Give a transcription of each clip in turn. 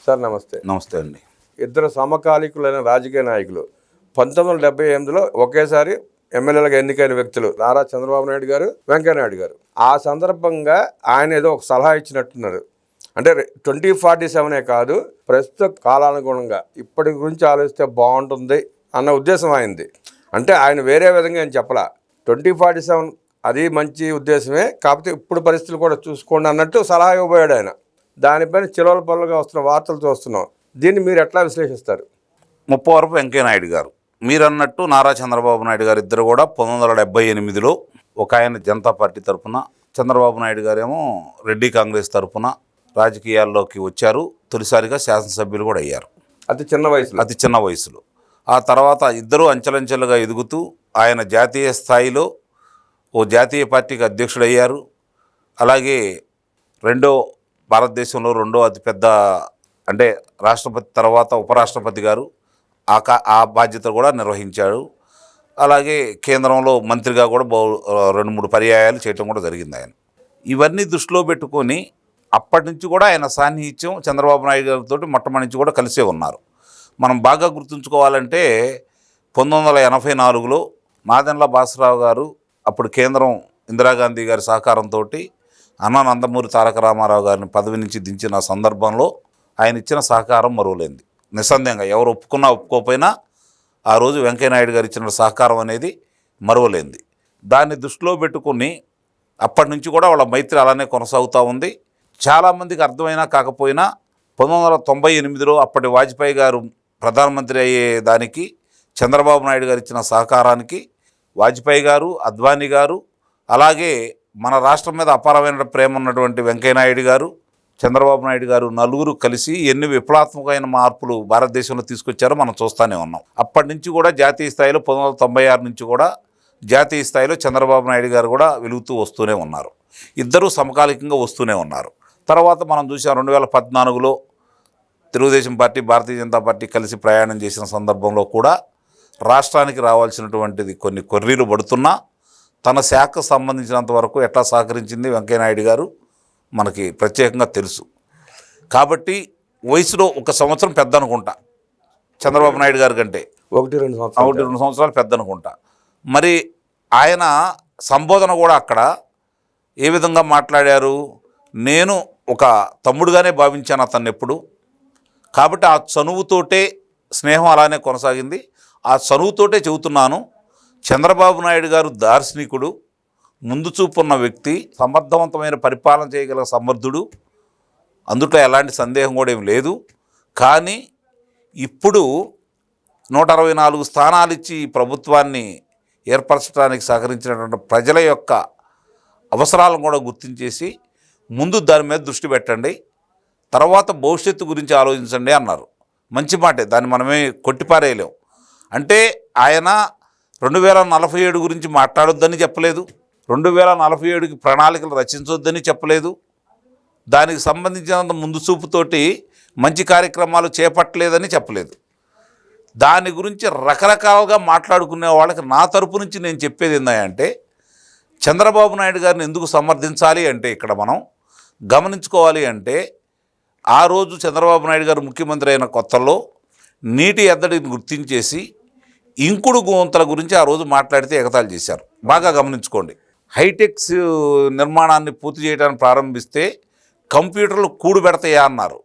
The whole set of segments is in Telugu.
సార్ నమస్తే. నమస్తే అండి. ఇద్దరు సమకాలీకులైన రాజకీయ నాయకులు 1978లో ఒకేసారి ఎమ్మెల్యేలుగా ఎన్నికైన వ్యక్తులు నారా చంద్రబాబు నాయుడు గారు, వెంకయ్య నాయుడు గారు. ఆ సందర్భంగా ఆయన ఏదో ఒక సలహా ఇచ్చినట్టున్నారు. అంటే 2047 కాదు, ప్రస్తుత కాలానుగుణంగా ఇప్పటి గురించి ఆలోచిస్తే బాగుంటుంది అన్న ఉద్దేశం ఆయనది. అంటే ఆయన వేరే విధంగా ఏం చెప్పలా. 2047 అది మంచి ఉద్దేశమే, కాకపోతే ఇప్పుడు పరిస్థితులు కూడా చూసుకోండి అన్నట్టు సలహా ఇవ్వబోయాడు ఆయన. దానిపైన చిలవల పనులుగా వస్తున్న వార్తలు చూస్తున్నాం. దీన్ని మీరు ఎట్లా విశ్లేషిస్తారు? ముప్పవరపు వెంకయ్య నాయుడు గారు మీరన్నట్టు నారా చంద్రబాబు నాయుడు గారు ఇద్దరు కూడా 1978లో ఒక ఆయన జనతా పార్టీ తరఫున, చంద్రబాబు నాయుడు గారేమో రెడ్డి కాంగ్రెస్ తరఫున రాజకీయాల్లోకి వచ్చారు. తొలిసారిగా శాసనసభ్యులు కూడా అయ్యారు అతి చిన్న వయసులో. ఆ తర్వాత ఇద్దరూ అంచెలంచెలుగా ఎదుగుతూ ఆయన జాతీయ స్థాయిలో ఓ జాతీయ పార్టీకి అధ్యక్షుడయ్యారు. అలాగే భారతదేశంలో రెండో అతిపెద్ద, అంటే రాష్ట్రపతి తర్వాత ఉపరాష్ట్రపతి గారు ఆ బాధ్యత కూడా నిర్వహించాడు. అలాగే కేంద్రంలో మంత్రిగా కూడా 2-3 పర్యాయాలు చేయటం కూడా జరిగింది ఆయన. ఇవన్నీ దృష్టిలో పెట్టుకొని అప్పటి నుంచి కూడా ఆయన సాన్నిహిత్యం చంద్రబాబు నాయుడు గారితో మొట్టమొదటి నుంచి కూడా కలిసే ఉన్నారు. మనం బాగా గుర్తుంచుకోవాలంటే 1984లో నాదెండ్ల భాస్కరరావు గారు, అప్పుడు కేంద్రం ఇందిరాగాంధీ గారి సహకారంతో నందమూరి తారక రామారావు గారిని పదవి నుంచి దించిన సందర్భంలో ఆయన ఇచ్చిన సహకారం మరువలేంది. నిస్సందేహంగా ఎవరు ఒప్పుకున్నా ఒప్పుకోకపోయినా ఆ రోజు వెంకయ్య నాయుడు గారు ఇచ్చిన సహకారం అనేది మరువలేంది. దాన్ని దృష్టిలో పెట్టుకుని అప్పటి నుంచి కూడా వాళ్ళ మైత్రి అలానే కొనసాగుతూ ఉంది. చాలామందికి అర్థమైనా కాకపోయినా 1998లో అప్పటి వాజ్పేయి గారు ప్రధానమంత్రి అయ్యే దానికి చంద్రబాబు నాయుడు గారు ఇచ్చిన సహకారానికి వాజ్పేయి గారు, అద్వానీ గారు, అలాగే మన రాష్ట్రం మీద అపారమైన ప్రేమ ఉన్నటువంటి వెంకయ్య నాయుడు గారు, చంద్రబాబు నాయుడు గారు నలుగురు కలిసి ఎన్ని విప్లవాత్మకమైన మార్పులు భారతదేశంలో తీసుకొచ్చారో మనం చూస్తూనే ఉన్నాం. అప్పటి నుంచి కూడా జాతీయ స్థాయిలో 1996 నుంచి కూడా జాతీయ స్థాయిలో చంద్రబాబు నాయుడు గారు కూడా వెలుగుతూ వస్తూనే ఉన్నారు. ఇద్దరూ సమకాలికంగా వస్తూనే ఉన్నారు. తర్వాత మనం చూసాం 2014లో తెలుగుదేశం పార్టీ, భారతీయ జనతా పార్టీ కలిసి ప్రయాణం చేసిన సందర్భంలో కూడా రాష్ట్రానికి రావాల్సినటువంటిది కొన్ని కొర్రీలు పడుతున్నా తన శాఖకు సంబంధించినంత వరకు ఎట్లా సహకరించింది వెంకయ్య నాయుడు గారు మనకి ప్రత్యేకంగా తెలుసు. కాబట్టి వయసులో 1 సంవత్సరం పెద్ద అనుకుంటా చంద్రబాబు నాయుడు గారి కంటే, 1-2 సంవత్సరాలు పెద్ద అనుకుంటా. మరి ఆయన సంబోధన కూడా అక్కడ ఏ విధంగా మాట్లాడారు? నేను ఒక తమ్ముడుగానే భావించాను అతన్ని ఎప్పుడు. కాబట్టి ఆ చనువుతోటే స్నేహం అలానే కొనసాగింది. ఆ చనువుతోటే చెబుతున్నాను, చంద్రబాబు నాయుడు గారు దార్శనికుడు, ముందు చూపున్న వ్యక్తి, సమర్థవంతమైన పరిపాలన చేయగల సమర్థుడు, అందుట్లో ఎలాంటి సందేహం కూడా ఏం లేదు. కానీ ఇప్పుడు 164 స్థానాలు ఇచ్చి ప్రభుత్వాన్ని ఏర్పరచడానికి సహకరించినటువంటి ప్రజల యొక్క అవసరాలను కూడా గుర్తించేసి ముందు దాని మీద దృష్టి పెట్టండి, తర్వాత భవిష్యత్తు గురించి ఆలోచించండి అన్నారు. మంచి మాటే, దాన్ని మనమే కొట్టిపారేయలేం. అంటే ఆయన 2047 గురించి మాట్లాడొద్దని చెప్పలేదు, 2047కి ప్రణాళికలు రచించొద్దని చెప్పలేదు, దానికి సంబంధించినంత ముందు చూపుతోటి మంచి కార్యక్రమాలు చేపట్టలేదని చెప్పలేదు. దాని గురించి రకరకాలుగా మాట్లాడుకునే వాళ్ళకి నా తరపు నుంచి నేను చెప్పేది ఏంటంటే, చంద్రబాబు నాయుడు గారిని ఎందుకు సమర్థించాలి అంటే ఇక్కడ మనం గమనించుకోవాలి అంటే, ఆ రోజు చంద్రబాబు నాయుడు గారు ముఖ్యమంత్రి అయిన కొత్తలో నీటి ఎద్దడిని గుర్తించేసి ఇంకుడు గుంతల గురించి ఆ రోజు మాట్లాడితే ఎగతాళి చేశారు. బాగా గమనించుకోండి. హైటెక్స్ నిర్మాణాన్ని పూర్తి చేయడానికి ప్రారంభిస్తే కంప్యూటర్లు కూడుబెడతాయా అన్నారు.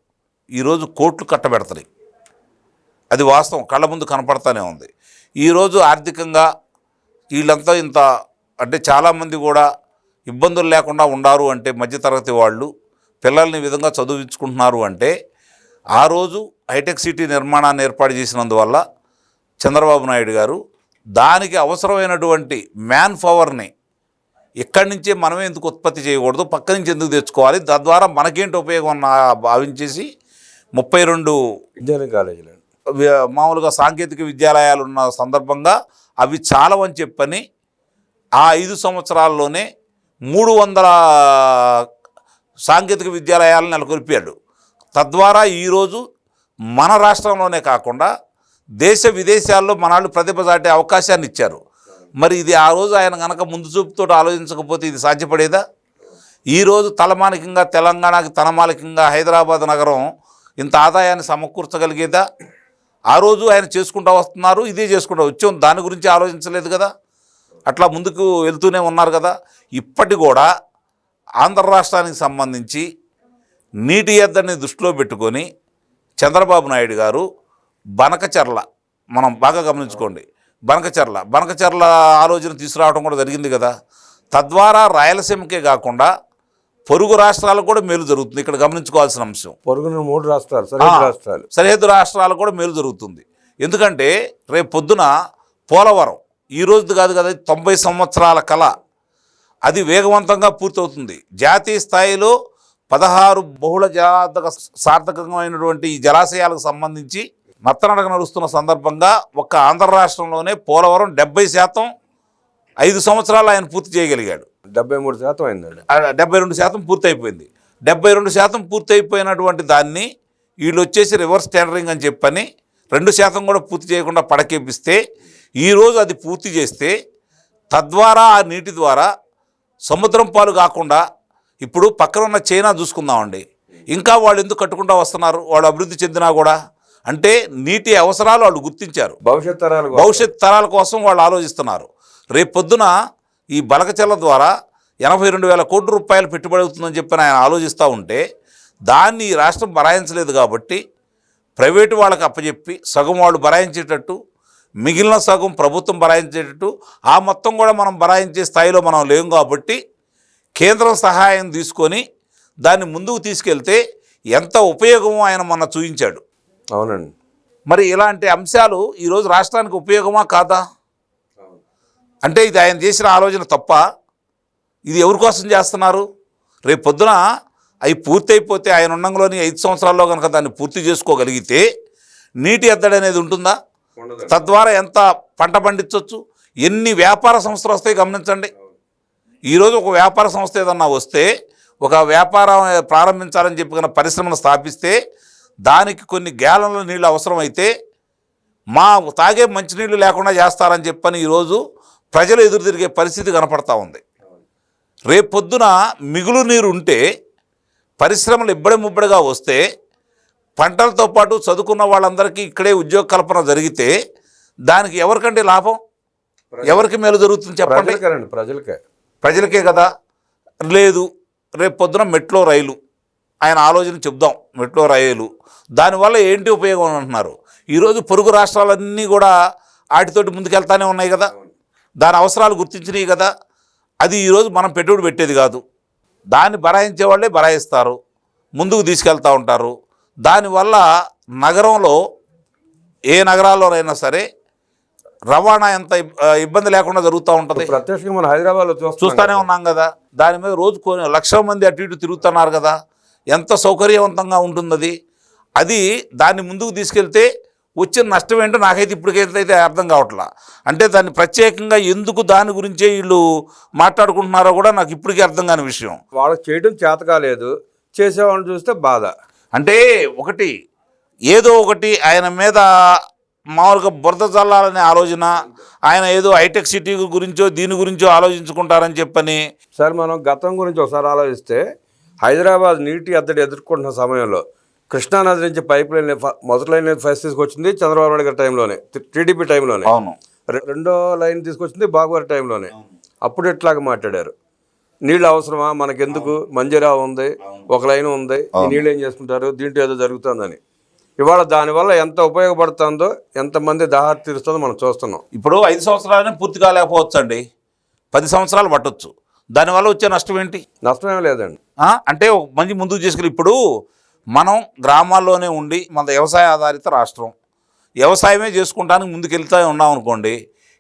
ఈరోజు కోట్లు కట్టబెడతాయి. అది వాస్తవం, కళ్ళ ముందు కనపడతానే ఉంది. ఈరోజు ఆర్థికంగా వీళ్ళంతా ఇంత అంటే చాలామంది కూడా ఇబ్బందులు లేకుండా ఉండారు అంటే, మధ్యతరగతి వాళ్ళు పిల్లల్ని ఈ విధంగా చదివించుకుంటున్నారు అంటే, ఆ రోజు హైటెక్ సిటీ నిర్మాణాన్ని ఏర్పాటు చేసినందువల్ల చంద్రబాబు నాయుడు గారు దానికి అవసరమైనటువంటి మ్యాన్ పవర్ని ఇక్కడి నుంచే మనమే ఎందుకు ఉత్పత్తి చేయకూడదు, పక్క నుంచి ఎందుకు తెచ్చుకోవాలి, తద్వారా మనకేంటి ఉపయోగం అన్న భావించేసి 32 ఇంజనీరింగ్ కాలేజీలు మామూలుగా సాంకేతిక విద్యాలయాలు ఉన్న సందర్భంగా అవి చాలవని చెప్పని ఆ 5 సంవత్సరాల్లోనే 300 సాంకేతిక విద్యాలయాలను నెలకొల్పాడు. తద్వారా ఈరోజు మన రాష్ట్రంలోనే కాకుండా దేశ విదేశాల్లో మనాళ్ళు ప్రతిభ చాటే అవకాశాన్ని ఇచ్చారు. మరి ఇది ఆ రోజు ఆయన కనుక ముందు చూపుతో ఆలోచించకపోతే ఇది సాధ్యపడేదా? ఈరోజు తలమానికంగా తెలంగాణకి తలమానికంగా హైదరాబాద్ నగరం ఇంత ఆదాయాన్ని సమకూర్చగలిగేదా? ఆ రోజు ఆయన చేసుకుంటూ వస్తున్నారు, ఇదే చేసుకుంటూ వచ్చాం, దాని గురించి ఆలోచించలేదు కదా. అట్లా ముందుకు వెళ్తూనే ఉన్నారు కదా. ఇప్పటి కూడా ఆంధ్ర రాష్ట్రానికి సంబంధించి నీటి ఎద్దడిని దృష్టిలో పెట్టుకొని చంద్రబాబు నాయుడు గారు బనకచర్ల, మనం బాగా గమనించుకోండి, బనకచర్ల ఆలోచన తీసుకురావడం కూడా జరిగింది కదా. తద్వారా రాయలసీమకే కాకుండా పొరుగు రాష్ట్రాలకు కూడా మేలు జరుగుతుంది. ఇక్కడ గమనించుకోవాల్సిన అంశం, పొరుగున 3 రాష్ట్రాలు, సరిహద్దు రాష్ట్రాలు, సరిహద్దు రాష్ట్రాలకు కూడా మేలు జరుగుతుంది. ఎందుకంటే రేపు పొద్దున పోలవరం ఈ రోజు కాదు కదా, 90 సంవత్సరాల కళ, అది వేగవంతంగా పూర్తవుతుంది. జాతీయ స్థాయిలో 16 బహుళ జాతక సార్థకమైనటువంటి ఈ జలాశయాలకు సంబంధించి నత్తనడక నడుస్తున్న సందర్భంగా ఒక్క ఆంధ్ర రాష్ట్రంలోనే పోలవరం 70% 5 సంవత్సరాలు ఆయన పూర్తి చేయగలిగాడు. 73% అయిందండి. 72% పూర్తయిపోయింది. 72% పూర్తయిపోయినటువంటి దాన్ని వీళ్ళు వచ్చేసి రివర్స్ టెండరింగ్ అని చెప్పని 2% కూడా పూర్తి చేయకుండా పడకేపిస్తే, ఈరోజు అది పూర్తి చేస్తే తద్వారా ఆ నీటి ద్వారా సముద్రం పాలు కాకుండా, ఇప్పుడు పక్కన ఉన్న చైనా చూసుకుందామండి, ఇంకా వాళ్ళు ఎందుకు కట్టుకుంటూ వస్తున్నారు, వాళ్ళు అభివృద్ధి చెందినా కూడా, అంటే నీటి అవసరాలు వాళ్ళు గుర్తించారు. భవిష్యత్ తరాల కోసం వాళ్ళు ఆలోచిస్తున్నారు. రేపు పొద్దున ఈ బనకచెర్ల ద్వారా 82,000 కోట్ల రూపాయలు పెట్టుబడి అవుతుందని చెప్పి ఆయన ఆలోచిస్తూ ఉంటే, దాన్ని ఈ రాష్ట్రం బరాయించలేదు కాబట్టి ప్రైవేటు వాళ్ళకి అప్పచెప్పి సగం వాళ్ళు బరాయించేటట్టు, మిగిలిన సగం ప్రభుత్వం బరాయించేటట్టు, ఆ మొత్తం కూడా మనం బరాయించే స్థాయిలో మనం లేము కాబట్టి కేంద్రం సహాయం తీసుకొని దాన్ని ముందుకు తీసుకెళ్తే ఎంత ఉపయోగమో ఆయన మొన్న చూపించాడు. అవునండి. మరి ఇలాంటి అంశాలు ఈరోజు రాష్ట్రానికి ఉపయోగమా కాదా? అంటే ఇది ఆయన చేసిన ఆలోచన తప్ప? ఇది ఎవరి కోసం చేస్తున్నారు? రేపు పొద్దున అవి పూర్తయిపోతే ఆయన ఉన్నంలోని 5 సంవత్సరాల్లో కనుక దాన్ని పూర్తి చేసుకోగలిగితే నీటి ఎద్దడి అనేది ఉంటుందా? తద్వారా ఎంత పంట పండించవచ్చు, ఎన్ని వ్యాపార సంస్థలు వస్తాయి గమనించండి. ఈరోజు ఒక వ్యాపార సంస్థ ఏదన్నా వస్తే, ఒక వ్యాపారం ప్రారంభించాలని చెప్పి కన్నా పరిశ్రమను స్థాపిస్తే దానికి కొన్ని గ్యాలన్ల నీళ్ళు అవసరమైతే మా తాగే మంచినీళ్ళు లేకుండా చేస్తారని చెప్పని ఈరోజు ప్రజలు ఎదురు తిరిగే పరిస్థితి కనపడతా ఉంది. రేపు పొద్దున మిగులు నీరు ఉంటే, పరిశ్రమలు ఇబ్బడి ముబ్బడిగా వస్తే, పంటలతో పాటు చదువుకున్న వాళ్ళందరికీ ఇక్కడే ఉద్యోగ కల్పన జరిగితే దానికి ఎవరికంటే లాభం, ఎవరికి మేలు జరుగుతుంది చెప్పండి? ప్రజలకే కదా. లేదు, రేపు పొద్దున మెట్రో రైలు ఆయన ఆలోచన చెప్దాం. మెట్రో రైలు దానివల్ల ఏంటి ఉపయోగం అంటున్నారు. ఈరోజు పొరుగు రాష్ట్రాలన్నీ కూడా వాటితోటి ముందుకెళ్తానే ఉన్నాయి కదా, దాని అవసరాలు గుర్తించినవి కదా. అది ఈరోజు మనం పెట్టుబడి పెట్టేది కాదు, దాన్ని బరాయించే వాళ్ళే బరాయిస్తారు, ముందుకు తీసుకెళ్తూ ఉంటారు. దానివల్ల నగరంలో ఏ నగరాల్లోనైనా సరే రవాణా ఎంత ఇబ్బంది లేకుండా జరుగుతూ ఉంటుంది. ప్రత్యక్షంగా మన హైదరాబాద్లో చూస్తూనే ఉన్నాం కదా. దాని మీద రోజు లక్షల మంది అటు ఇటు తిరుగుతున్నారు కదా. ఎంత సౌకర్యవంతంగా ఉంటుంది అది. అది దాన్ని ముందుకు తీసుకెళ్తే వచ్చిన నష్టం ఏంటో నాకైతే ఇప్పటికైతే అర్థం కావట్లా. అంటే దాన్ని ప్రత్యేకంగా ఎందుకు దాని గురించే వీళ్ళు మాట్లాడుకుంటున్నారో కూడా నాకు ఇప్పటికీ అర్థం కాని విషయం. వాళ్ళకి చేయడం చేత కాలేదు, చేసేవాళ్ళని చూస్తే బాధ. అంటే ఒకటి ఏదో ఒకటి ఆయన మీద మామూలుగా బురద చల్లాలనే ఆలోచన, ఆయన ఏదో హైటెక్ సిటీ గురించో దీని గురించో ఆలోచించుకుంటారని చెప్పని. సార్, మనం గతం గురించి ఒకసారి ఆలోచిస్తే, హైదరాబాద్ నీటి ఎద్దడి ఎదుర్కొంటున్న సమయంలో కృష్ణానది నుంచి పైప్ లైన్ మొదటి లైన్ ఫస్ట్ తీసుకొచ్చింది చంద్రబాబు నాయుడు గారి టైంలోనే, టీడీపీ టైంలోనే. అవును. రెండో లైన్ తీసుకొచ్చింది బాబు గారి టైంలోనే. అప్పుడు ఎట్లాగా మాట్లాడారు, నీళ్ళు అవసరమా మనకెందుకు, మంజీరా ఉంది, ఒక లైన్ ఉంది, ఈ నీళ్ళు ఏం చేసుకుంటారు, దీంట్లో ఏదో జరుగుతుందని. ఇవాళ దానివల్ల ఎంత ఉపయోగపడుతుందో, ఎంతమంది దాహార్తి తీరుస్తుందో మనం చూస్తున్నాం. ఇప్పుడు 5 సంవత్సరాలనే పూర్తి కాలేకపోవచ్చు అండి, 10 సంవత్సరాలు పట్టొచ్చు. దానివల్ల వచ్చే నష్టం ఏంటి? నష్టం ఏం లేదండి. అంటే మంచి ముందుకు చేసుకెళ్ళి, ఇప్పుడు మనం గ్రామాల్లోనే ఉండి, మన వ్యవసాయ ఆధారిత రాష్ట్రం, వ్యవసాయమే చేసుకుంటానికి ముందుకెళ్తూ ఉన్నాం అనుకోండి,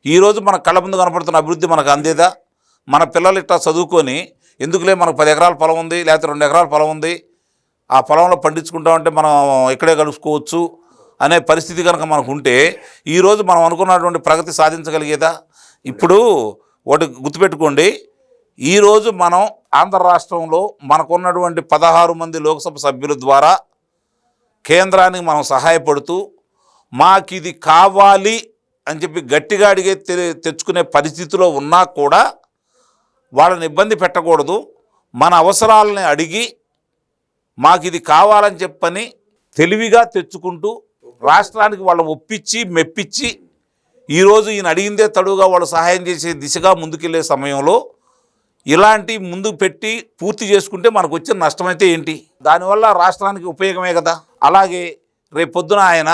ఈరోజు మన కళ్ళ ముందు కనపడుతున్న అభివృద్ధి మనకు అందేదా? మన పిల్లలు ఇట్లా చదువుకొని ఎందుకులే మనకు 10 ఎకరాల పొలం ఉంది, లేకపోతే 2 ఎకరాల పొలం ఉంది, ఆ పొలంలో పండించుకుంటామంటే మనం ఇక్కడే గడుచుకోవచ్చు అనే పరిస్థితి కనుక మనకు ఉంటే ఈరోజు మనం అనుకున్నటువంటి ప్రగతి సాధించగలిగేదా? ఇప్పుడు ఒకటి గుర్తుపెట్టుకోండి, ఈరోజు మనం ఆంధ్ర రాష్ట్రంలో మనకున్నటువంటి 16 మంది లోక్సభ సభ్యుల ద్వారా కేంద్రానికి మనం సహాయపడుతూ మాకు ఇది కావాలి అని చెప్పి గట్టిగా అడిగే తెచ్చుకునే పరిస్థితిలో ఉన్నా కూడా వాళ్ళని ఇబ్బంది పెట్టకూడదు. మన అవసరాలని అడిగి మాకు ఇది కావాలని చెప్పని తెలివిగా తెచ్చుకుంటూ రాష్ట్రానికి వాళ్ళని ఒప్పించి మెప్పించి ఈరోజు ఈయన అడిగిందే తడువుగా వాళ్ళు సహాయం చేసే దిశగా ముందుకెళ్లే సమయంలో ఇలాంటి ముందు పెట్టి పూర్తి చేసుకుంటే మనకు వచ్చిన నష్టమైతే ఏంటి? దానివల్ల రాష్ట్రానికి ఉపయోగమే కదా. అలాగే రేపొద్దున ఆయన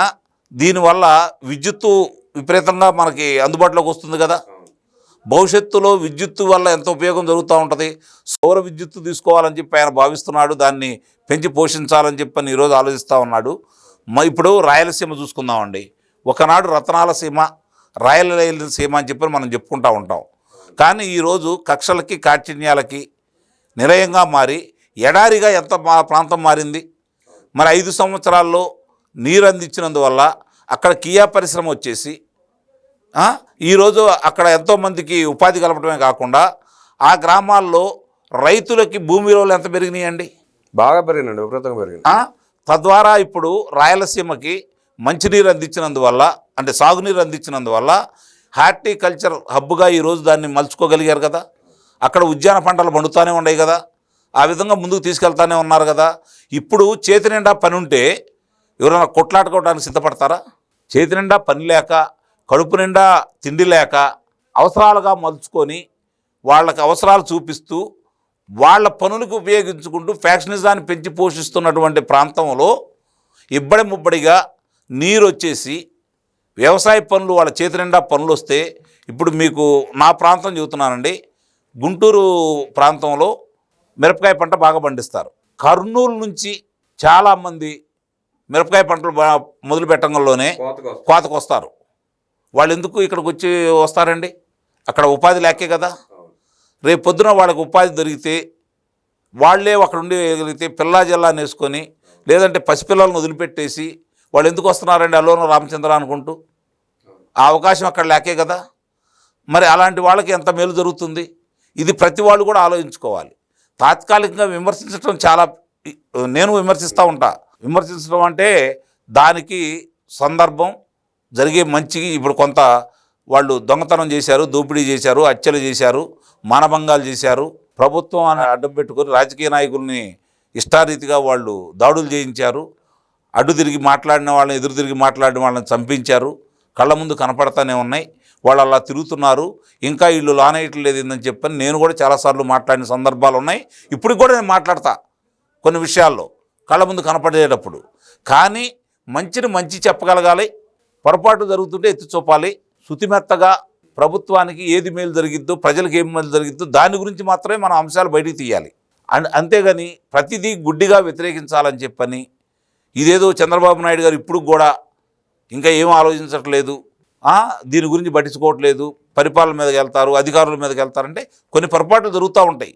దీనివల్ల విద్యుత్తు విపరీతంగా మనకి అందుబాటులోకి వస్తుంది కదా. భవిష్యత్తులో విద్యుత్తు వల్ల ఎంత ఉపయోగం జరుగుతూ ఉంటుంది. సౌర విద్యుత్తు తీసుకోవాలని చెప్పి ఆయన భావిస్తున్నాడు, దాన్ని పెంచి పోషించాలని చెప్పని ఈరోజు ఆలోచిస్తూ ఉన్నాడు. ఇప్పుడు రాయలసీమ చూసుకుందామండి. ఒకనాడు రతనాల సీమ, రాయలసీమ అని చెప్పి మనం చెప్పుకుంటూ ఉంటాం. కానీ ఈరోజు కక్షలకి కాఠిన్యాలకి నిలయంగా మారి ఎడారిగా ఎంత ప్రాంతం మారింది. మరి 5 సంవత్సరాల్లో నీరు అందించినందువల్ల అక్కడ కియా పరిశ్రమ వచ్చేసి ఈరోజు అక్కడ ఎంతోమందికి ఉపాధి కలపడమే కాకుండా ఆ గ్రామాల్లో రైతులకి భూమి విలువలు ఎంత పెరిగినాయండి? బాగా పెరిగినండి, విపరీతంగా పెరిగింది. తద్వారా ఇప్పుడు రాయలసీమకి మంచినీరు అందించినందువల్ల, అంటే సాగునీరు అందించినందువల్ల హార్టికల్చర్ హబ్గా ఈరోజు దాన్ని మలుచుకోగలిగారు కదా. అక్కడ ఉద్యాన పంటలు పండుతూనే ఉన్నాయి కదా. ఆ విధంగా ముందుకు తీసుకెళ్తానే ఉన్నారు కదా. ఇప్పుడు చేతి నిండా పని ఉంటే ఎవరైనా కొట్లాడుకోవడానికి సిద్ధపడతారా? చేతి నిండా పని లేక, కడుపు నిండా తిండి లేక అవసరాలుగా మలుచుకొని వాళ్ళకి అవసరాలు చూపిస్తూ వాళ్ళ పనులకు ఉపయోగించుకుంటూ ఫ్యాక్షనిజాన్ని పెంచి పోషిస్తున్నటువంటి ప్రాంతంలో ఇబ్బడి ముబ్బడిగా నీరు వచ్చేసి వ్యవసాయ పనులు వాళ్ళ చేతి నిండా పనులు వస్తే, ఇప్పుడు మీకు నా ప్రాంతం చెబుతున్నానండి, గుంటూరు ప్రాంతంలో మిరపకాయ పంట బాగా పండిస్తారు. కర్నూలు నుంచి చాలామంది మిరపకాయ పంటలు మొదలు పెట్టడంలోనే కోతకు వస్తారు. వాళ్ళు ఎందుకు ఇక్కడికి వచ్చి వస్తారండి? అక్కడ ఉపాధి లేకే కదా. రేపు పొద్దున వాళ్ళకి ఉపాధి దొరికితే వాళ్ళే అక్కడ ఉండగలిగితే పిల్లా జిల్లా నేసుకొని, లేదంటే పసిపిల్లలను వదిలిపెట్టేసి వాళ్ళు ఎందుకు వస్తున్నారండి అల్లోన రామచంద్ర అనుకుంటూ? ఆ అవకాశం అక్కడ లేకే కదా. మరి అలాంటి వాళ్ళకి ఎంత మేలు జరుగుతుంది? ఇది ప్రతి వాళ్ళు కూడా ఆలోచించుకోవాలి. తాత్కాలికంగా విమర్శించడం చాలా, నేను విమర్శిస్తూ ఉంటా. విమర్శించడం అంటే దానికి సందర్భం జరిగే మంచికి. ఇప్పుడు కొంత వాళ్ళు దొంగతనం చేశారు, దోపిడీ చేశారు, హత్యలు చేశారు, మానభంగాలు చేశారు. ప్రభుత్వం అని అడ్డం పెట్టుకొని రాజకీయ నాయకుల్ని ఇష్టారీతిగా వాళ్ళు దాడులు చేయించారు. అడ్డు తిరిగి మాట్లాడిన వాళ్ళని, ఎదురు తిరిగి మాట్లాడిన వాళ్ళని చంపించారు. కళ్ళ ముందు కనపడతానే ఉన్నాయి. వాళ్ళు అలా తిరుగుతున్నారు. ఇంకా వీళ్ళు లానేయట్లేదు ఏందని చెప్పని నేను కూడా చాలాసార్లు మాట్లాడిన సందర్భాలు ఉన్నాయి. ఇప్పుడు కూడా నేను మాట్లాడతా కొన్ని విషయాల్లో కళ్ళ ముందు కనపడేటప్పుడు. కానీ మంచిని మంచి చెప్పగలగాలి, పొరపాటు జరుగుతుంటే ఎత్తి చూపాలి. శుతిమెత్తగా ప్రభుత్వానికి ఏది మేలు జరిగిద్దో, ప్రజలకు ఏం మేలు జరిగిద్దో దాని గురించి మాత్రమే మనం అంశాలు బయటికి తీయాలి. అంతేగాని ప్రతిదీ గుడ్డిగా వ్యతిరేకించాలని చెప్పని, ఇదేదో చంద్రబాబు నాయుడు గారు ఇప్పుడు కూడా ఇంకా ఏం ఆలోచించట్లేదు, దీని గురించి పట్టించుకోవట్లేదు, పరిపాలన మీదకి వెళ్తారు, అధికారుల మీదకి వెళ్తారంటే కొన్ని పొరపాట్లు జరుగుతూ ఉంటాయి.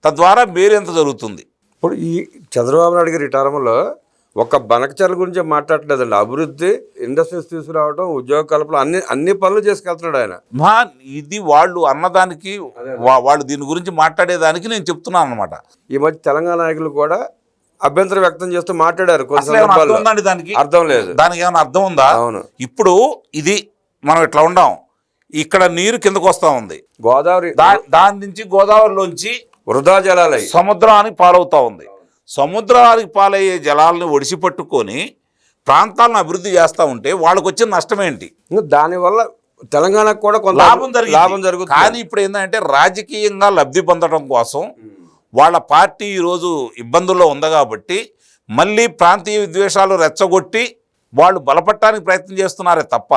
తద్వారా మేరెంత జరుగుతుంది. ఇప్పుడు ఈ చంద్రబాబు నాయుడు గారి టర్మ్లో ఒక బనకచర్ల గురించి మాట్లాడలేదండి. అభివృద్ధి, ఇండస్ట్రీస్ తీసుకురావడం, ఉద్యోగ కల్పన, అన్ని పనులు చేసుకెళ్తున్నాడు ఆయన. ఇది వాళ్ళు అన్నదానికి, వాళ్ళు దీని గురించి మాట్లాడేదానికి నేను చెప్తున్నాను అనమాట. ఈ మధ్య తెలంగాణ నాయకులు కూడా అభ్యంతరం వ్యక్తం చేస్తూ మాట్లాడారు. దానికి అర్థం లేదు. దానికి ఏమైనా అర్థం ఉందా? అవును. ఇప్పుడు ఇది మనం ఇట్లా ఉండాం, ఇక్కడ నీరు కిందకు వస్తూ ఉంది, గోదావరి, దాని నుంచి గోదావరిలోంచి వృధా జలాలు సముద్రానికి పాలవుతూ ఉంది. సముద్రానికి పాలయ్యే జలాలను ఒడిసి పట్టుకొని ప్రాంతాలను అభివృద్ధి చేస్తూ ఉంటే వాళ్ళకు వచ్చిన నష్టం ఏంటి? దానివల్ల తెలంగాణకు కూడా కొంత లాభం జరుగుతుంది. కానీ ఇప్పుడు ఏంటంటే రాజకీయంగా లబ్ధి పొందడం కోసం వాళ్ళ పార్టీ ఈరోజు ఇబ్బందుల్లో ఉంది కాబట్టి మళ్ళీ ప్రాంతీయ విద్వేషాలు రెచ్చగొట్టి వాళ్ళు బలపడటానికి ప్రయత్నం చేస్తున్నారే తప్ప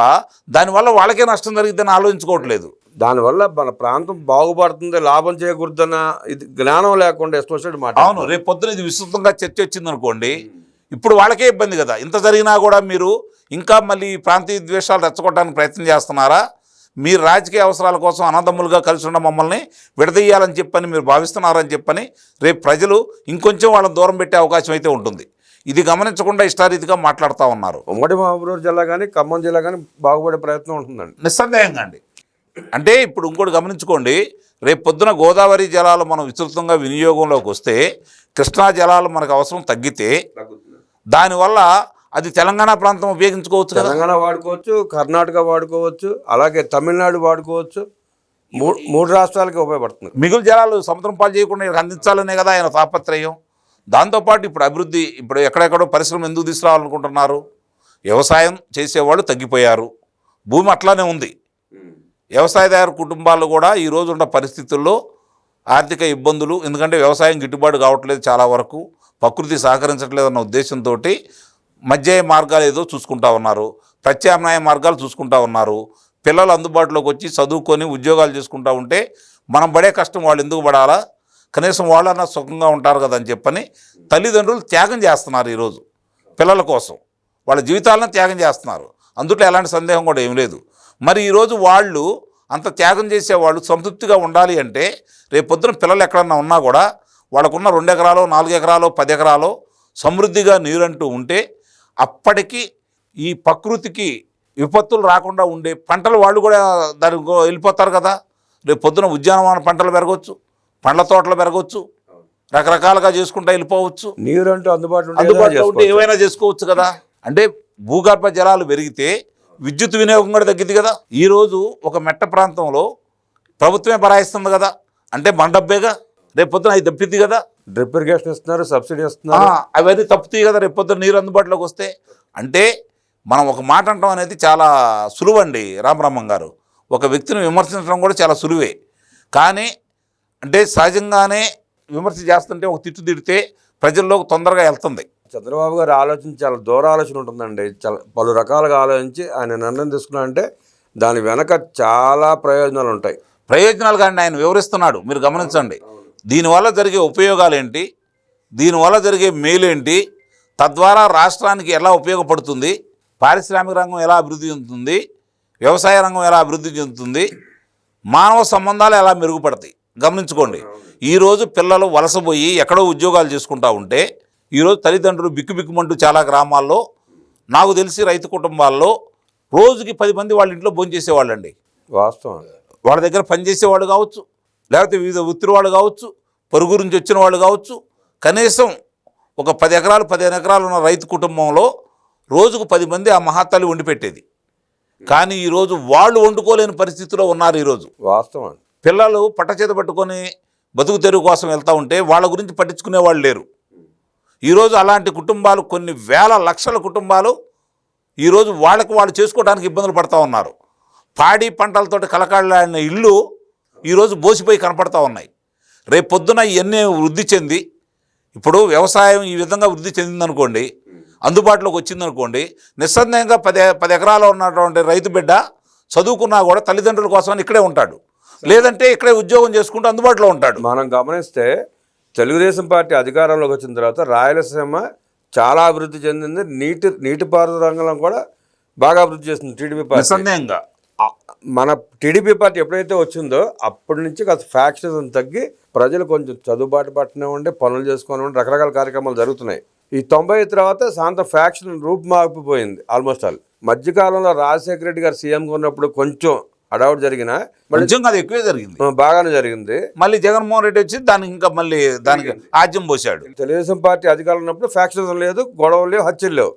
దానివల్ల వాళ్ళకే నష్టం జరిగిద్దని ఆలోచించుకోవట్లేదు. దానివల్ల మన ప్రాంతం బాగుపడుతుంది, లాభం చేయకూడదన్న ఇది జ్ఞానం లేకుండా ఎస్పెషల్ మాట. అవును, రేపు పొద్దున ఇది విస్తృతంగా చర్చ వచ్చింది అనుకోండి, ఇప్పుడు వాళ్ళకే ఇబ్బంది కదా. ఇంత జరిగినా కూడా మీరు ఇంకా మళ్ళీ ప్రాంతీయ ద్వేషాలు రెచ్చగొట్టడానికి ప్రయత్నం చేస్తున్నారా? మీరు రాజకీయ అవసరాల కోసం అన్నదమ్ములుగా కలిసి ఉన్న మమ్మల్ని విడదీయాలని చెప్పని మీరు భావిస్తున్నారని చెప్పని రేపు ప్రజలు ఇంకొంచెం వాళ్ళని దూరం పెట్టే అవకాశం అయితే ఉంటుంది. ఇది గమనించకుండా ఇష్టారీతిగా మాట్లాడుతూ ఉన్నారు. ఉమ్మడి మహబూబ్నగర్ జిల్లా కానీ ఖమ్మం జిల్లా కానీ బాగుపడే ప్రయత్నం ఉంటుందండి నిస్సందేహంగా అండి. అంటే ఇప్పుడు ఇంకోటి గమనించుకోండి, రేపు పొద్దున గోదావరి జలాలు మనం విస్తృతంగా వినియోగంలోకి వస్తే, కృష్ణా జలాలు మనకు అవసరం తగ్గితే దానివల్ల అది తెలంగాణ ప్రాంతం ఉపయోగించుకోవచ్చు, తెలంగాణ వాడుకోవచ్చు, కర్ణాటక వాడుకోవచ్చు, అలాగే తమిళనాడు వాడుకోవచ్చు. 3 రాష్ట్రాలకి ఉపయోగపడుతుంది. మిగులు జలాలు సముద్రం పాలు చేయకుండా అందించాలనే కదా ఆయన తాపత్రయం. దాంతోపాటు ఇప్పుడు అభివృద్ధి, ఇప్పుడు ఎక్కడెక్కడో పరిశ్రమ ఎందుకు తీసుకురావాలనుకుంటున్నారు? వ్యవసాయం చేసేవాళ్ళు తగ్గిపోయారు, భూమి అట్లానే ఉంది. వ్యవసాయదారు కుటుంబాలు కూడా ఈరోజు ఉన్న పరిస్థితుల్లో ఆర్థిక ఇబ్బందులు, ఎందుకంటే వ్యవసాయం గిట్టుబాటు కావట్లేదు, చాలా వరకు ప్రకృతి సహకరించట్లేదన్న ఉద్దేశంతో మధ్య మార్గాలు ఏదో చూసుకుంటా ఉన్నారు, ప్రత్యామ్నాయ మార్గాలు చూసుకుంటా ఉన్నారు. పిల్లలు అందుబాటులోకి వచ్చి చదువుకొని ఉద్యోగాలు చేసుకుంటా ఉంటే మనం పడే కష్టం వాళ్ళు ఎందుకు పడాలా, కనీసం వాళ్ళన్నా సుఖంగా ఉంటారు కదా అని చెప్పని తల్లిదండ్రులు త్యాగం చేస్తున్నారు ఈరోజు పిల్లల కోసం, వాళ్ళ జీవితాలను త్యాగం చేస్తున్నారు. అందుట్లో ఎలాంటి సందేహం కూడా ఏం లేదు. మరి ఈరోజు వాళ్ళు అంత త్యాగం చేసేవాళ్ళు సంతృప్తిగా ఉండాలి అంటే రేపొద్దున పిల్లలు ఎక్కడన్నా ఉన్నా కూడా వాళ్ళకున్న 2 ఎకరాలు 4 ఎకరాలు 10 ఎకరాలు సమృద్ధిగా నీరంటూ ఉంటే అప్పటికి ఈ ప్రకృతికి విపత్తులు రాకుండా ఉండే పంటలు వాళ్ళు కూడా దానికి వెళ్ళిపోతారు కదా. రేపు పొద్దున ఉద్యానవన పంటలు పెరగవచ్చు, పండ్ల తోటలు పెరగవచ్చు, రకరకాలుగా చేసుకుంటూ వెళ్ళిపోవచ్చు. నీరు అంటూ అందుబాటులో ఉంటే ఏమైనా చేసుకోవచ్చు కదా. అంటే భూగర్భ జలాలు పెరిగితే విద్యుత్ వినియోగం కూడా తగ్గింది కదా. ఈరోజు ఒక మెట్ట ప్రాంతంలో ప్రభుత్వమే బరాయిస్తుంది కదా, అంటే మన డబ్బేగా, రేపు పొద్దున అది తప్పిద్ది కదా. డ్రిప్ ఇరిగేషన్ ఇస్తున్నారు, సబ్సిడీ ఇస్తున్నారు, అవన్నీ తప్పుతాయి కదా రేపు పొద్దున నీరు అందుబాటులోకి వస్తే. అంటే మనం ఒక మాట అంటాం అనేది చాలా సులువండి రామబ్రహ్మం గారు. ఒక వ్యక్తిని విమర్శించడం కూడా చాలా సులువే, కానీ అంటే సహజంగానే విమర్శ చేస్తుంటే ఒక తిట్టు తిడితే ప్రజల్లోకి తొందరగా వెళ్తుంది. చంద్రబాబు గారి ఆలోచన చాలా దూర ఆలోచన ఉంటుందండి. చాలా పలు రకాలుగా ఆలోచించి ఆయన నిర్ణయం తీసుకున్నారంటే దాని వెనక చాలా ప్రయోజనాలు ఉంటాయి. ప్రయోజనాలు కానీ ఆయన వివరిస్తున్నాడు, మీరు గమనించండి. దీనివల్ల జరిగే ఉపయోగాలు ఏంటి, దీనివల్ల జరిగే మేలేంటి, తద్వారా రాష్ట్రానికి ఎలా ఉపయోగపడుతుంది, పారిశ్రామిక రంగం ఎలా అభివృద్ధి చెందుతుంది, వ్యవసాయ రంగం ఎలా అభివృద్ధి చెందుతుంది, మానవ సంబంధాలు ఎలా మెరుగుపడతాయి. గమనించుకోండి, ఈరోజు పిల్లలు వలసపోయి ఎక్కడో ఉద్యోగాలు చేసుకుంటా ఉంటే ఈరోజు తల్లిదండ్రులు బిక్కుబిక్కుమంటూ చాలా గ్రామాల్లో, నాకు తెలిసి రైతు కుటుంబాల్లో రోజుకి 10 మంది వాళ్ళ ఇంట్లో భోంచేసేవాళ్ళండి. వాస్తవం. వాళ్ళ దగ్గర పనిచేసేవాళ్ళు కావచ్చు, లేకపోతే వివిధ వృత్తుల వాళ్ళు కావచ్చు, పొరుగు నుంచి వచ్చిన వాళ్ళు కావచ్చు. కనీసం ఒక 10 ఎకరాలు 15 ఎకరాలు ఉన్న రైతు కుటుంబంలో రోజుకు 10 మంది ఆ మహాతల్లి వండి పెట్టేది. కానీ ఈరోజు వాళ్ళు వండుకోలేని పరిస్థితిలో ఉన్నారు. ఈరోజు వాస్తవం. పిల్లలు పట్టచేత పట్టుకొని బతుకు తెరువు కోసం వెళ్తూ ఉంటే వాళ్ళ గురించి పట్టించుకునే వాళ్ళు లేరు. ఈరోజు అలాంటి కుటుంబాలు, కొన్ని వేల లక్షల కుటుంబాలు ఈరోజు వాళ్ళకు వాళ్ళు చేసుకోవడానికి ఇబ్బందులు పడుతూ ఉన్నారు. పాడి పంటలతోటి కలకాడలాడిన ఇళ్ళు ఈరోజు బోసిపోయి కనపడతా ఉన్నాయి. రేపు పొద్దున ఇవన్నీ వృద్ధి చెంది, ఇప్పుడు వ్యవసాయం ఈ విధంగా వృద్ధి చెందిందనుకోండి, అందుబాటులోకి వచ్చిందనుకోండి, నిస్సందేహంగా 10 ఎకరాలు ఉన్నటువంటి రైతు బిడ్డ చదువుకున్నా కూడా తల్లిదండ్రుల కోసం ఇక్కడే ఉంటాడు, లేదంటే ఇక్కడే ఉద్యోగం చేసుకుంటూ అందుబాటులో ఉంటాడు. మనం గమనిస్తే తెలుగుదేశం పార్టీ అధికారంలోకి వచ్చిన తర్వాత రాయలసీమ చాలా అభివృద్ధి చెందింది. నీటిపారుదల రంగంలో కూడా బాగా అభివృద్ధి చేసింది టీడీపీ పార్టీ. నిస్సందేహంగా మన టీడీపీ పార్టీ ఎప్పుడైతే వచ్చిందో అప్పటి నుంచి కాస్త ఫ్యాక్షన్ తగ్గి ప్రజలు కొంచెం చదువుబాటు పట్టనివ్వండి, పనులు చేసుకోనివ్వండి, రకరకాల కార్యక్రమాలు జరుగుతున్నాయి. ఈ 90 తర్వాత శాంత ఫ్యాక్షన్ రూపుమాపిపోయింది ఆల్మోస్ట్ ఆల్. మధ్యకాలంలో రాజశేఖర రెడ్డి గారు సీఎంగా ఉన్నప్పుడు కొంచెం అడౌట్ జరిగినా కొంచెం అది ఎక్కువే జరిగింది, బాగానే జరిగింది. మళ్ళీ జగన్మోహన్ రెడ్డి వచ్చి దానికి ఇంకా మళ్ళీ దానికి ఆజ్యం పోశాడు. తెలుగుదేశం పార్టీ అధికారంలో ఉన్నప్పుడు ఫ్యాక్షన్ లేదు, గొడవలు లేవు, హత్యలు లేవు.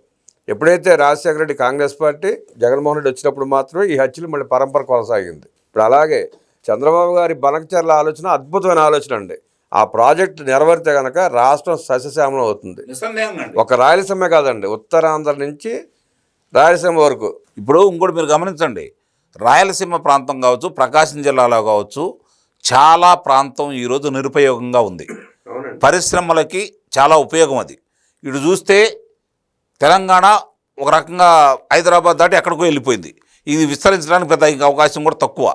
ఎప్పుడైతే రాజశేఖర రెడ్డి కాంగ్రెస్ పార్టీ, జగన్మోహన్ రెడ్డి వచ్చినప్పుడు మాత్రమే ఈ హత్యలు మళ్ళీ పరంపర కొనసాగింది. ఇప్పుడు అలాగే చంద్రబాబు గారి బనకచర్ల ఆలోచన అద్భుతమైన ఆలోచన అండి. ఆ ప్రాజెక్టు నెరవేరితే కనుక రాష్ట్రం సస్యశ్యామలం అవుతుంది. ఒక రాయలసీమ కాదండి, ఉత్తరాంధ్ర నుంచి రాయలసీమ వరకు. ఇప్పుడు ఇంకోటి మీరు గమనించండి, రాయలసీమ ప్రాంతం కావచ్చు, ప్రకాశం జిల్లాలో కావచ్చు, చాలా ప్రాంతం ఈరోజు నిరుపయోగంగా ఉంది. పరిశ్రమలకి చాలా ఉపయోగం అది. ఇటు చూస్తే తెలంగాణ ఒక రకంగా హైదరాబాద్ దాటి ఎక్కడికో వెళ్ళిపోయింది. ఇది విస్తరించడానికి పెద్ద అవకాశం కూడా తక్కువ.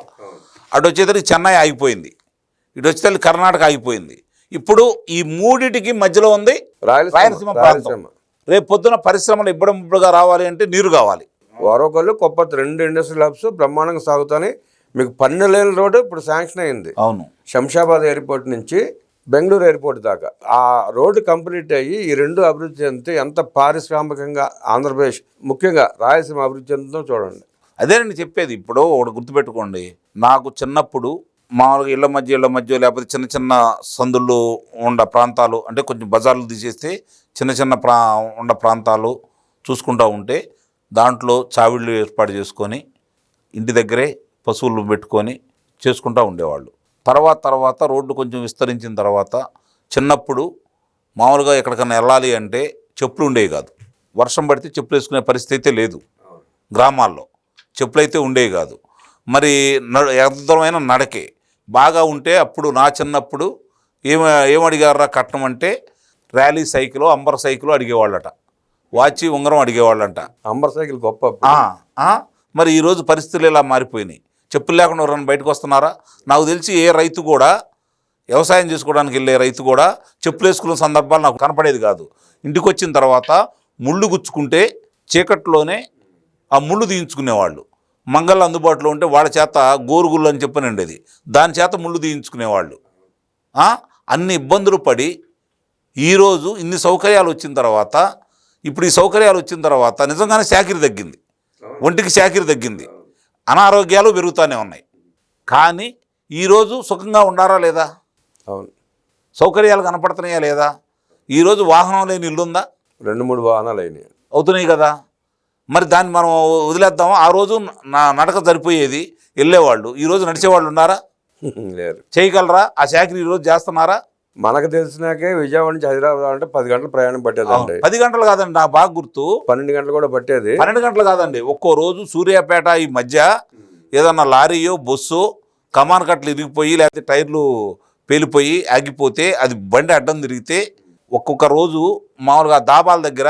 అటు వచ్చేసరికి చెన్నై ఆగిపోయింది, ఇటు వచ్చేసరికి కర్ణాటక ఆగిపోయింది. ఇప్పుడు ఈ మూడిటికి మధ్యలో ఉంది రాయలసీమ ప్రాంతం. రేపు పొద్దున పరిశ్రమలు ఇబ్బడిగా రావాలి అంటే నీరు కావాలి. వరొకళ్ళు కొప్పతి 2 ఇండస్ట్రియల్ హబ్స్ బ్రహ్మాండంగా సాగుతాయి. మీకు 12 లేన్ల రోడ్డు ఇప్పుడు శాంక్షన్ అయింది. అవును, శంషాబాద్ ఎయిర్పోర్ట్ నుంచి బెంగళూరు ఎయిర్పోర్ట్ దాకా ఆ రోడ్డు కంప్లీట్ అయ్యి ఈ 2 అభివృద్ధి చెందితే ఎంత పారిశ్రామికంగా ఆంధ్రప్రదేశ్, ముఖ్యంగా రాయలసీమ అభివృద్ధి చెందుతుందో చూడండి. అదేనండి చెప్పేది. ఇప్పుడు ఒకటి గుర్తుపెట్టుకోండి, నాకు చిన్నప్పుడు మామూలుగా ఇళ్ళ మధ్య లేకపోతే చిన్న చిన్న సందుల్లో ఉన్న ప్రాంతాలు, అంటే కొంచెం బజార్లు తీసేస్తే చిన్న చిన్న ఉన్న ప్రాంతాలు చూసుకుంటూ ఉంటే దాంట్లో చావిళ్ళు ఏర్పాటు చేసుకొని ఇంటి దగ్గరే పశువులు పెట్టుకొని చేసుకుంటూ ఉండేవాళ్ళు. తర్వాత రోడ్డు కొంచెం విస్తరించిన తర్వాత చిన్నప్పుడు మామూలుగా ఎక్కడికన్నా వెళ్ళాలి అంటే చెప్పులు ఉండేవి కాదు. వర్షం పడితే చెప్పులు వేసుకునే పరిస్థితి అయితే లేదు. గ్రామాల్లో చెప్పులు అయితే ఉండేవి కాదు. మరి ఎంత దూరమైన నడకే. బాగా ఉంటే అప్పుడు నా చిన్నప్పుడు ఏమడిగారా కట్నం అంటే ర్యాలీ సైకిల్, అంబర్ సైకిల్ అడిగేవాళ్ళట, వాచి ఉంగరం అడిగేవాళ్ళంట. అంబర్ సైకిల్ గొప్ప. మరి ఈరోజు పరిస్థితులు ఇలా మారిపోయినాయి. చెప్పులు లేకుండా ఎవరైనా బయటకు వస్తున్నారా? నాకు తెలిసి ఏ రైతు కూడా, వ్యవసాయం చేసుకోవడానికి వెళ్ళే రైతు కూడా చెప్పులు వేసుకున్న సందర్భాలు నాకు కనపడేది కాదు. ఇంటికి వచ్చిన తర్వాత ముళ్ళు గుచ్చుకుంటే చీకట్లోనే ఆ ముళ్ళు తీయించుకునేవాళ్ళు. మంగళ్ళు అందుబాటులో ఉంటే వాళ్ళ చేత గోరుగుళ్ళు అని చెప్పని ఉండేది, దాని చేత ముళ్ళు తీయించుకునేవాళ్ళు. అన్ని ఇబ్బందులు పడి ఈరోజు ఇన్ని సౌకర్యాలు వచ్చిన తర్వాత, ఇప్పుడు ఈ సౌకర్యాలు వచ్చిన తర్వాత నిజంగానే శాకిరి తగ్గింది, ఒంటికి శాకిరి తగ్గింది, అనారోగ్యాలు పెరుగుతూనే ఉన్నాయి. కానీ ఈరోజు సుఖంగా ఉండారా లేదా? అవును. సౌకర్యాలు కనపడుతున్నాయా లేదా? ఈరోజు వాహనం లేని ఇల్లు ఉందా? 2-3 వాహనాలు అయినాయి, అవుతున్నాయి కదా. మరి దాన్ని మనం వదిలేద్దామా? ఆ రోజు నడక సరిపోయేది, వెళ్ళేవాళ్ళు. ఈరోజు నడిచేవాళ్ళు ఉన్నారా? లేరు. చేయగలరా? ఆ శాఖలు ఈరోజు చేస్తున్నారా? మనకు తెలిసినాకే విజయవాడ నుంచి హైదరాబాద్ అంటే 10 గంటల ప్రయాణం పట్టేదండి. 10 గంటలు కాదండి, నాకు బాగా గుర్తు, 12 గంటలు కూడా పట్టేది. 12 గంటలు కాదండి. ఒక్కో రోజు సూర్యాపేట ఈ మధ్య ఏదన్నా లారీయో బస్సు కమాన్ కట్టలు ఇరిగిపోయి లేకపోతే టైర్లు పేలిపోయి ఆగిపోతే, అది బండి అడ్డం తిరిగితే ఒక్కొక్క రోజు మామూలుగా దాబాల దగ్గర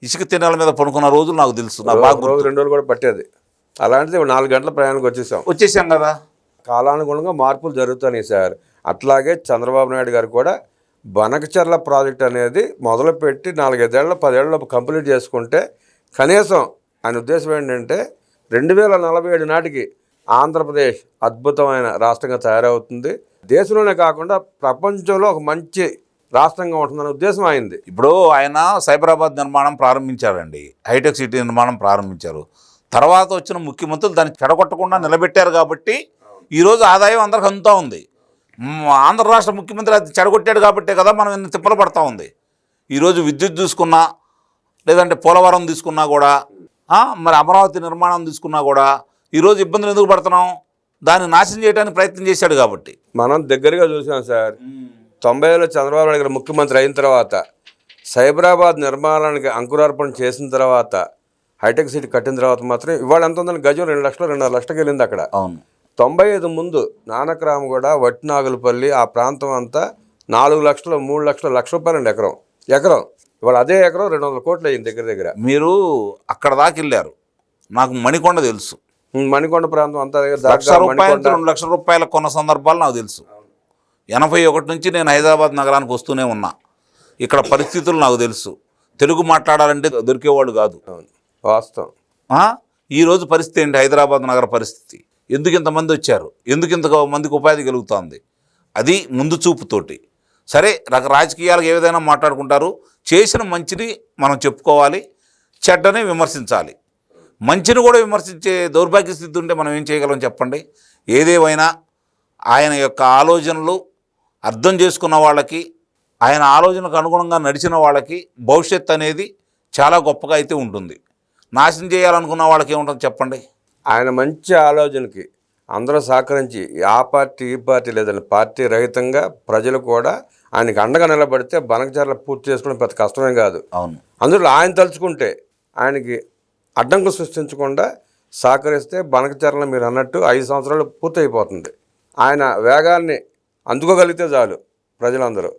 ఇసుక తిన్నెల మీద పడుకున్న రోజులు నాకు తెలుసు. నాకు బాగా రోజు 2 రోజులు కూడా పట్టేది. అలాంటిది 4 గంటల ప్రయాణానికి వచ్చేసాం కదా. కాలానుగుణంగా మార్పులు జరుగుతున్నాయి సార్. అట్లాగే చంద్రబాబు నాయుడు గారు కూడా బనకచర్ల ప్రాజెక్ట్ అనేది మొదలుపెట్టి 4-5 ఏళ్ళ 10 ఏళ్ళ కంప్లీట్ చేసుకుంటే కనీసం ఆయన ఉద్దేశం ఏంటంటే 2047 నాటికి ఆంధ్రప్రదేశ్ అద్భుతమైన రాష్ట్రంగా తయారవుతుంది, దేశంలోనే కాకుండా ప్రపంచంలో ఒక మంచి రాష్ట్రంగా ఉంటుందనే ఉద్దేశం అయింది. ఇప్పుడు ఆయన సైబరాబాద్ నిర్మాణం ప్రారంభించారండి, హైటెక్ సిటీ నిర్మాణం ప్రారంభించారు. తర్వాత వచ్చిన ముఖ్యమంత్రులు దాన్ని చెడగొట్టకుండా నిలబెట్టారు కాబట్టి ఈరోజు ఆదాయం అందరికి అందుతూ ఉంది. ఆంధ్ర రాష్ట్ర ముఖ్యమంత్రి అది చెడగొట్టాడు కాబట్టే కదా మనం ఇన్ని తిప్పలు పడతా ఉంది. ఈరోజు విద్యుత్ తీసుకున్నా, లేదంటే పోలవరం తీసుకున్నా కూడా, మరి అమరావతి నిర్మాణం తీసుకున్నా కూడా ఈరోజు ఇబ్బందులు ఎందుకు పడుతున్నాం? దాన్ని నాశనం చేయడానికి ప్రయత్నం చేశాడు కాబట్టి. మనం దగ్గరగా చూసాం సార్. 90లో చంద్రబాబు నాయుడు గారు ముఖ్యమంత్రి అయిన తర్వాత సైబరాబాద్ నిర్మాణానికి అంకురార్పణ చేసిన తర్వాత, హైటెక్ సిటీ కట్టిన తర్వాత మాత్రం ఇవాళ ఎంత ఉందని గజం 2 లక్షలు 2.5 లక్షలకి వెళ్ళింది అక్కడ. అవును. 95 ముందు నానక్రామగూడ, వట్టినాగులపల్లి ఆ ప్రాంతం అంతా 4 లక్షలు 3 లక్షలు ₹1 లక్ష అండి ఎకరం. ఇవాళ అదే ఎకరం 200 కోట్లు అయ్యింది దగ్గర. మీరు అక్కడ దాకా వెళ్ళారు, నాకు మణికొండ తెలుసు. మణికొండ ప్రాంతం అంతా ₹1,00,000 2 లక్షల రూపాయలు కొన్న సందర్భాలు నాకు తెలుసు. 81 నుంచి నేను హైదరాబాద్ నగరానికి వస్తూనే ఉన్నా. ఇక్కడ పరిస్థితులు నాకు తెలుసు. తెలుగు మాట్లాడాలంటే దొరికేవాళ్ళు కాదు. వాస్తవం. ఈరోజు పరిస్థితి ఏంటి? హైదరాబాద్ నగర పరిస్థితి. ఎందుకు ఇంతమంది వచ్చారు? ఎందుకు ఇంతమందికి ఉపాధి కలుగుతుంది? అది ముందు చూపుతోటి. సరే, రాజకీయాలకు ఏ విధంగా మాట్లాడుకుంటారు. చేసిన మంచిని మనం చెప్పుకోవాలి, చెడ్డని విమర్శించాలి. మంచిని కూడా విమర్శించే దౌర్భాగ్య స్థితి ఉంటే మనం ఏం చేయగలం చెప్పండి? ఏదేమైనా ఆయన యొక్క ఆలోచనలు అర్థం చేసుకున్న వాళ్ళకి, ఆయన ఆలోచనకు అనుగుణంగా నడిచిన వాళ్ళకి భవిష్యత్తు అనేది చాలా గొప్పగా అయితే ఉంటుంది. నాశనం చేయాలనుకున్న వాళ్ళకి ఏముంటుంది చెప్పండి? ఆయన మంచి ఆలోచనకి అందరూ సహకరించి, ఆ పార్టీ ఈ పార్టీ లేదని పార్టీ రహితంగా ప్రజలు కూడా ఆయనకి అండగా నిలబడితే బనకచర్ల పూర్తి చేసుకోవడం పెద్ద కష్టమే కాదు. అవును. అందులో ఆయన తలుచుకుంటే ఆయనకి అడ్డంకులు సృష్టించకుండా సహకరిస్తే బనకచర్ల మీరు అన్నట్టు 5 సంవత్సరాలు పూర్తి అయిపోతుంది. ఆయన వేగాన్ని అందుకోగలిగితే చాలు ప్రజలందరూ,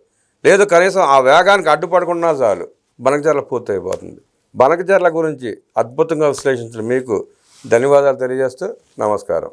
లేదు కనీసం ఆ వేగానికి అడ్డుపడకుండా చాలు బనకచర్ల పూర్తి అయిపోతుంది. బనకచర్ల గురించి అద్భుతంగా విశ్లేషించిన మీకు ధన్యవాదాలు తెలియజేస్తూ నమస్కారం.